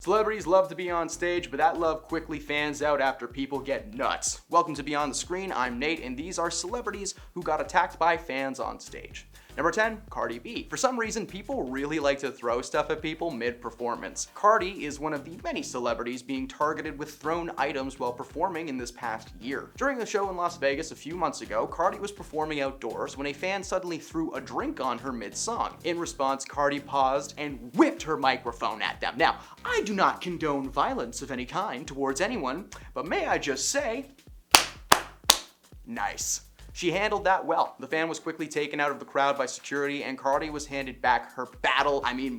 Celebrities love to be on stage, but that love quickly fans out after people get nuts. Welcome to Beyond the Screen, I'm Nate, and these are celebrities who got attacked by fans on stage. Number 10, Cardi B. For some reason, people really like to throw stuff at people mid-performance. Cardi is one of the many celebrities being targeted with thrown items while performing in this past year. During a show in Las Vegas a few months ago, Cardi was performing outdoors when a fan suddenly threw a drink on her mid-song. In response, Cardi paused and whipped her microphone at them. Now, I do not condone violence of any kind towards anyone, but may I just say, nice. She handled that well. The fan was quickly taken out of the crowd by security and Cardi was handed back her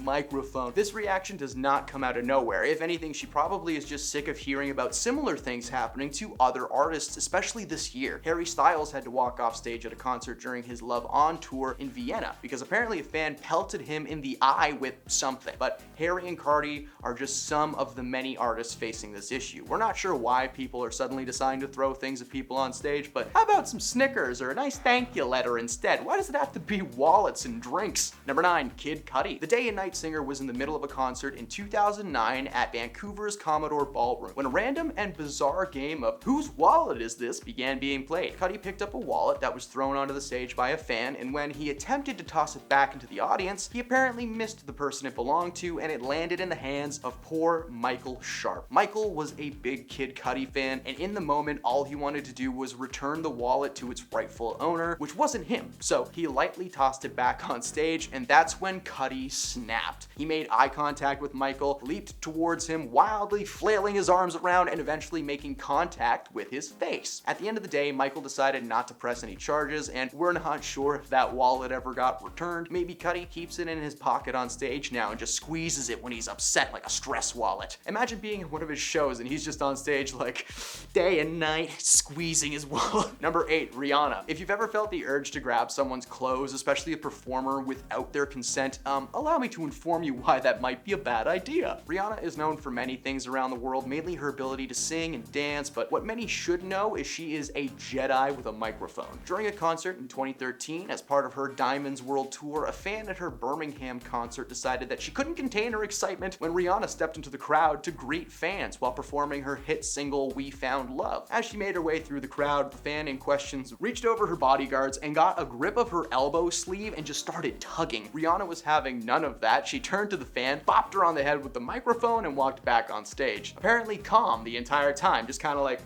microphone. This reaction does not come out of nowhere. If anything, she probably is just sick of hearing about similar things happening to other artists, especially this year. Harry Styles had to walk off stage at a concert during his Love On tour in Vienna because apparently a fan pelted him in the eye with something. But Harry and Cardi are just some of the many artists facing this issue. We're not sure why people are suddenly deciding to throw things at people on stage, but how about some Snickers or a nice thank you letter instead? Why does it have to be wallets and drinks? Number 9, Kid Cudi. The day and night singer was in the middle of a concert in 2009 at Vancouver's Commodore Ballroom when a random and bizarre game of whose wallet is this began being played. Cudi picked up a wallet that was thrown onto the stage by a fan, and when he attempted to toss it back into the audience, he apparently missed the person it belonged to and it landed in the hands of poor Michael Sharp. Michael was a big Kid Cudi fan, and in the moment all he wanted to do was return the wallet to its rightful owner, which wasn't him. So he lightly tossed it back on stage, and that's when Cudi snapped. He made eye contact with Michael, leaped towards him, wildly flailing his arms around and eventually making contact with his face. At the end of the day, Michael decided not to press any charges, and we're not sure if that wallet ever got returned. Maybe Cudi keeps it in his pocket on stage now and just squeezes it when he's upset like a stress wallet. Imagine being in one of his shows and he's just on stage like day and night squeezing his wallet. Number 8, Rihanna. If you've ever felt the urge to grab someone's clothes, especially a performer, without their consent, allow me to inform you why that might be a bad idea. Rihanna is known for many things around the world, mainly her ability to sing and dance, but what many should know is she is a Jedi with a microphone. During a concert in 2013, as part of her Diamonds World Tour, a fan at her Birmingham concert decided that she couldn't contain her excitement when Rihanna stepped into the crowd to greet fans while performing her hit single, We Found Love. As she made her way through the crowd, the fan in question reached over her bodyguards and got a grip of her elbow sleeve and just started tugging. Rihanna was having none of that. She turned to the fan, bopped her on the head with the microphone, and walked back on stage. Apparently calm the entire time, just kind of like,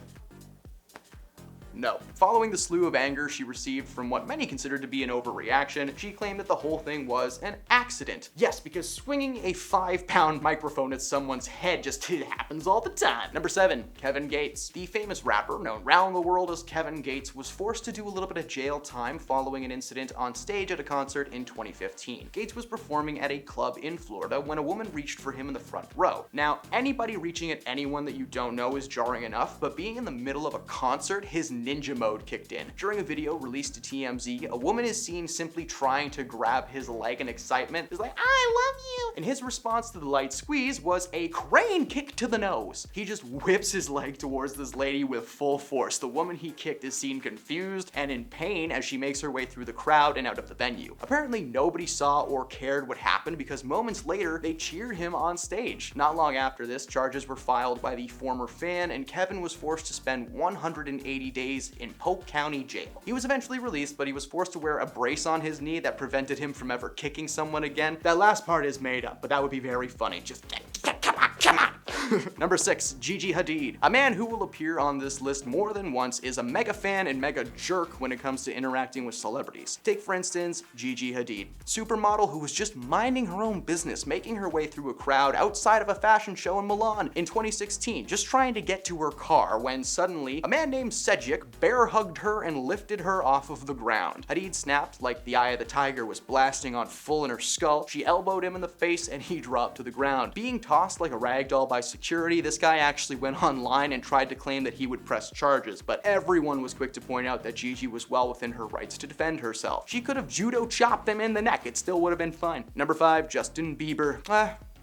no. Following the slew of anger she received from what many considered to be an overreaction, she claimed that the whole thing was an accident. Yes, because swinging a 5-pound microphone at someone's head just happens all the time. Number 7, Kevin Gates. The famous rapper, known around the world as Kevin Gates, was forced to do a little bit of jail time following an incident on stage at a concert in 2015. Gates was performing at a club in Florida when a woman reached for him in the front row. Now, anybody reaching at anyone that you don't know is jarring enough, but being in the middle of a concert, his ninja mode kicked in. During a video released to TMZ, a woman is seen simply trying to grab his leg in excitement. He's like, I love you! And his response to the light squeeze was a crane kick to the nose. He just whips his leg towards this lady with full force. The woman he kicked is seen confused and in pain as she makes her way through the crowd and out of the venue. Apparently nobody saw or cared what happened because moments later, they cheered him on stage. Not long after this, charges were filed by the former fan and Kevin was forced to spend 180 days in Polk County Jail. He was eventually released, but he was forced to wear a brace on his knee that prevented him from ever kicking someone again. That last part is made up, but that would be very funny. Just come on. Number 6, Gigi Hadid. A man who will appear on this list more than once is a mega fan and mega jerk when it comes to interacting with celebrities. Take for instance, Gigi Hadid, supermodel who was just minding her own business, making her way through a crowd outside of a fashion show in Milan in 2016, just trying to get to her car when suddenly a man named Cedric bear hugged her and lifted her off of the ground. Hadid snapped like the eye of the tiger was blasting on full in her skull. She elbowed him in the face and he dropped to the ground. Being tossed like a ragdoll by security, this guy actually went online and tried to claim that he would press charges, but everyone was quick to point out that Gigi was well within her rights to defend herself. She could have judo chopped him in the neck, it still would have been fine. Number 5, Justin Bieber.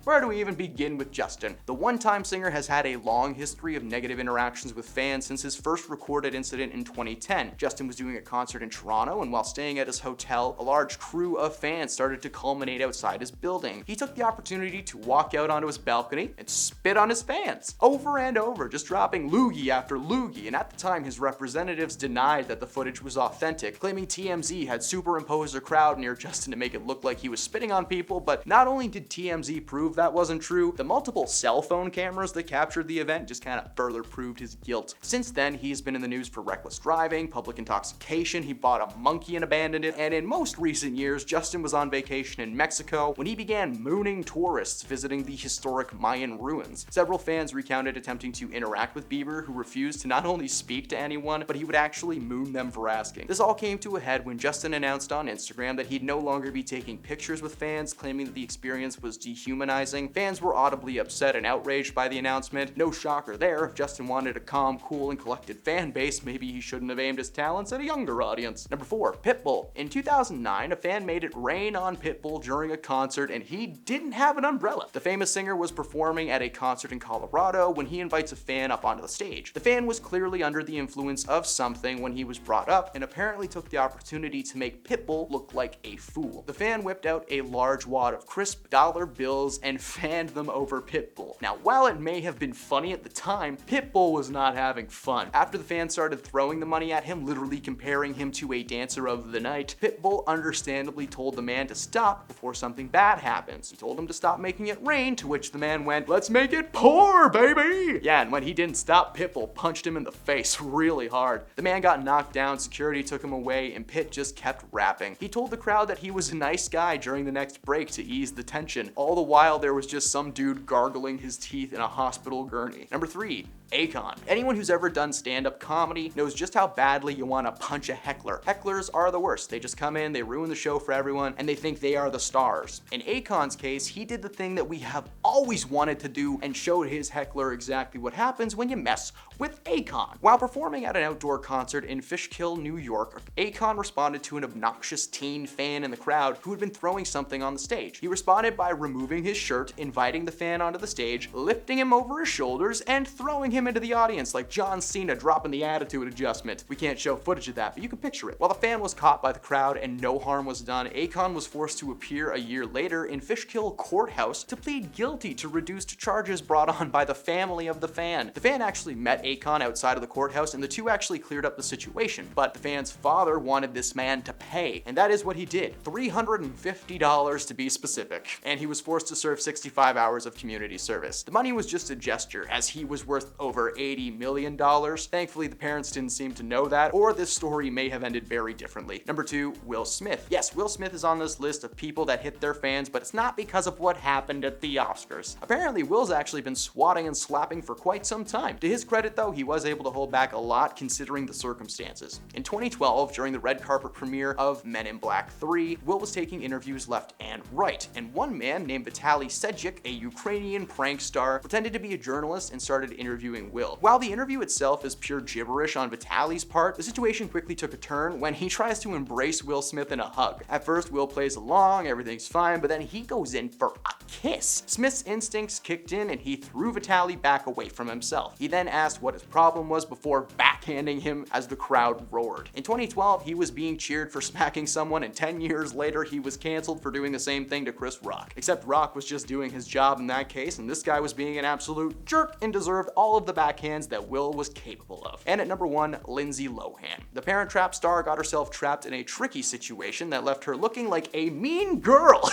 Where do we even begin with Justin? The one-time singer has had a long history of negative interactions with fans since his first recorded incident in 2010. Justin was doing a concert in Toronto, and while staying at his hotel, a large crew of fans started to culminate outside his building. He took the opportunity to walk out onto his balcony and spit on his fans over and over, just dropping loogie after loogie, and at the time his representatives denied that the footage was authentic, claiming TMZ had superimposed a crowd near Justin to make it look like he was spitting on people. But not only did TMZ prove that wasn't true, the multiple cell phone cameras that captured the event just kind of further proved his guilt. Since then, he's been in the news for reckless driving, public intoxication, he bought a monkey and abandoned it, and in most recent years, Justin was on vacation in Mexico when he began mooning tourists visiting the historic Mayan ruins. Several fans recounted attempting to interact with Bieber, who refused to not only speak to anyone, but he would actually moon them for asking. This all came to a head when Justin announced on Instagram that he'd no longer be taking pictures with fans, claiming that the experience was dehumanizing. Fans were audibly upset and outraged by the announcement. No shocker there. If Justin wanted a calm, cool, and collected fan base, maybe he shouldn't have aimed his talents at a younger audience. Number 4, Pitbull. In 2009, a fan made it rain on Pitbull during a concert, and he didn't have an umbrella. The famous singer was performing at a concert in Colorado when he invites a fan up onto the stage. The fan was clearly under the influence of something when he was brought up, and apparently took the opportunity to make Pitbull look like a fool. The fan whipped out a large wad of crisp dollar bills and fanned them over Pitbull. Now, while it may have been funny at the time, Pitbull was not having fun. After the fan started throwing the money at him, literally comparing him to a dancer of the night, Pitbull understandably told the man to stop before something bad happens. He told him to stop making it rain, to which the man went, "Let's make it pour, baby!" Yeah, and when he didn't stop, Pitbull punched him in the face really hard. The man got knocked down, security took him away, and Pitt just kept rapping. He told the crowd that he was a nice guy during the next break to ease the tension. All the while, there was just some dude gargling his teeth in a hospital gurney. Number 3, Akon. Anyone who's ever done stand-up comedy knows just how badly you want to punch a heckler. Hecklers are the worst. They just come in, they ruin the show for everyone, and they think they are the stars. In Akon's case, he did the thing that we have always wanted to do and showed his heckler exactly what happens when you mess with Akon. While performing at an outdoor concert in Fishkill, New York, Akon responded to an obnoxious teen fan in the crowd who had been throwing something on the stage. He responded by removing his shirt, inviting the fan onto the stage, lifting him over his shoulders, and throwing him into the audience like John Cena dropping the attitude adjustment. We can't show footage of that, but you can picture it. While the fan was caught by the crowd and no harm was done, Akon was forced to appear a year later in Fishkill courthouse to plead guilty to reduced charges brought on by the family of the fan. The fan actually met Akon outside of the courthouse, and the two actually cleared up the situation, but the fan's father wanted this man to pay, and that is what he did. $350 to be specific, and he was forced to serve 65 hours of community service. The money was just a gesture, as he was worth over $80 million. Thankfully, the parents didn't seem to know that, or this story may have ended very differently. Number 2, Will Smith. Yes, Will Smith is on this list of people that hit their fans, but it's not because of what happened at the Oscars. Apparently, Will's actually been swatting and slapping for quite some time. To his credit, though, he was able to hold back a lot considering the circumstances. In 2012, during the red carpet premiere of Men in Black 3, Will was taking interviews left and right, and one man named Vitaly Sedgwick, a Ukrainian prank star, pretended to be a journalist and started interviewing Will. While the interview itself is pure gibberish on Vitaly's part, the situation quickly took a turn when he tries to embrace Will Smith in a hug. At first, Will plays along, everything's fine, but then he goes in for a kiss. Smith's instincts kicked in and he threw Vitaly back away from himself. He then asked what his problem was before backhanding him as the crowd roared. In 2012, he was being cheered for smacking someone, and 10 years later, he was canceled for doing the same thing to Chris Rock. Except Rock was just doing his job in that case, and this guy was being an absolute jerk and deserved all of the backhands that Will was capable of. And at number 1, Lindsay Lohan. The Parent Trap star got herself trapped in a tricky situation that left her looking like a mean girl.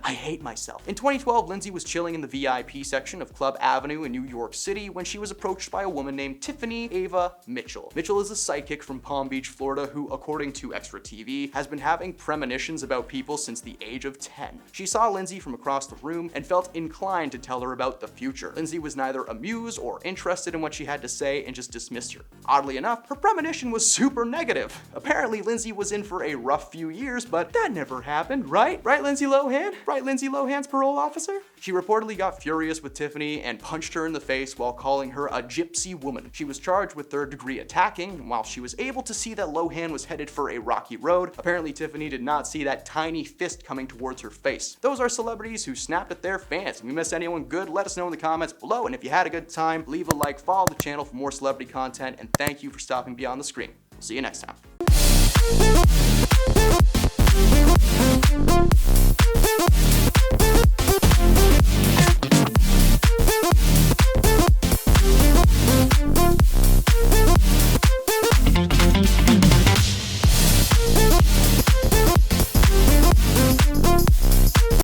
I hate myself. In 2012, Lindsay was chilling in the VIP section of Club Avenue in New York City when she was approached by a woman named Tiffany Ava Mitchell. Mitchell is a psychic from Palm Beach, Florida, who, according to Extra TV, has been having premonitions about people since the age of 10. She saw Lindsay from across the room and felt inclined to tell her about the future. Lindsay was neither amused or interested in what she had to say and just dismissed her. Oddly enough, her premonition was super negative. Apparently, Lindsay was in for a rough few years, but that never happened, right? Right, Lindsay Lohan? Right, Lindsay Lohan's parole officer? She reportedly got furious with Tiffany and punched her in the face while calling her a gypsy woman. She was charged with third-degree attacking, and while she was able to see that Lohan was headed for a rocky road, apparently Tiffany did not see that tiny fist coming towards her face. Those are celebrities who snapped at their fans. If we missed anyone good, let us know in the comments below, and if you had a good time, leave a like, follow the channel for more celebrity content, and thank you for stopping beyond the screen. We'll see you next time.